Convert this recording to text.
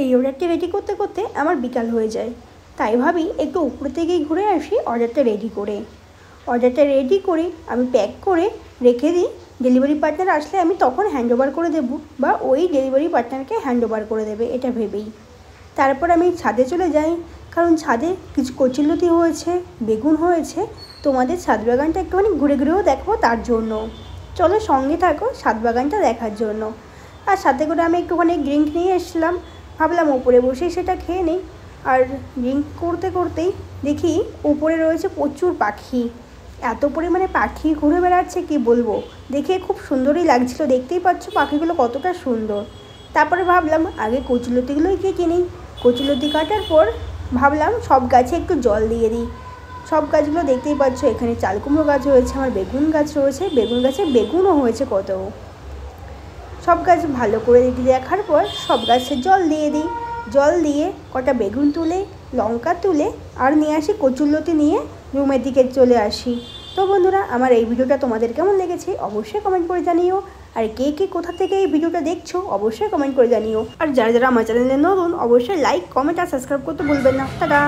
এই অর্ডারটি রেডি করতে করতে আমার বিকাল হয়ে যায়, তাই ভাবি একটু উপর থেকেই ঘুরে আসি অর্ডারটা রেডি করে। অর্ডারটা রেডি করে আমি প্যাক করে রেখে দিই। ডেলিভারি পার্টনার আসলে আমি তখন হ্যান্ড ওভার করে দেবো বা ওই ডেলিভারি পার্টনারকে হ্যান্ড ওভার করে দেবে এটা ভেবেই। তারপর আমি ছাদে চলে যাই, কারণ ছাদে কিছু কচুরলতি হয়েছে, বেগুন হয়েছে, তোমাদের ছাদ বাগানটা একটুখানি ঘুরে ঘুরেও দেখবো তার জন্য। চলো সঙ্গে থাকো ছাদ বাগানটা দেখার জন্য। আর সাথে করে আমি একটুখানি ড্রিঙ্ক নিয়ে এসলাম, ভাবলাম ওপরে বসেই সেটা খেয়ে নিই। আর ড্রিঙ্ক করতে করতেই দেখি উপরে রয়েছে প্রচুর পাখি, এত পরিমাণে পাখি ঘুরে বেড়াচ্ছে কি বলবো, দেখে খুব সুন্দরই লাগছিল। দেখতেই পাচ্ছ পাখিগুলো কতটা সুন্দর। তারপরে ভাবলাম আগে কচুলতিগুলোই কেটে নিই। কচুলতি কাটার পর ভাবলাম সব গাছে একটু জল দিয়ে দিই। সব গাছগুলো দেখতেই পাচ্ছ, এখানে চাল কুমড়ো গাছ হয়েছে, আমার বেগুন গাছ রয়েছে, বেগুন গাছে বেগুনও হয়েছে কত। সব গাছ ভালো করে দেখার পর সব গাছে জল দিয়ে দিই। জল দিয়ে কটা বেগুন তুলে, লঙ্কা তুলে আর নিয়ে আসি কচুরলতি নিয়ে রুমের দিকে চলে আসি। তো বন্ধুরা, আমার এই ভিডিওটা তোমাদের কেমন লেগেছে অবশ্যই কমেন্ট করে জানিও। আর কে কে কোথা থেকে এই ভিডিওটা দেখছো অবশ্যই কমেন্ট করে জানিও। আর যারা যারা আমার চ্যানেলে নতুন অবশ্যই লাইক, কমেন্ট আর সাবস্ক্রাইব করতে ভুলবেন না। টাটা।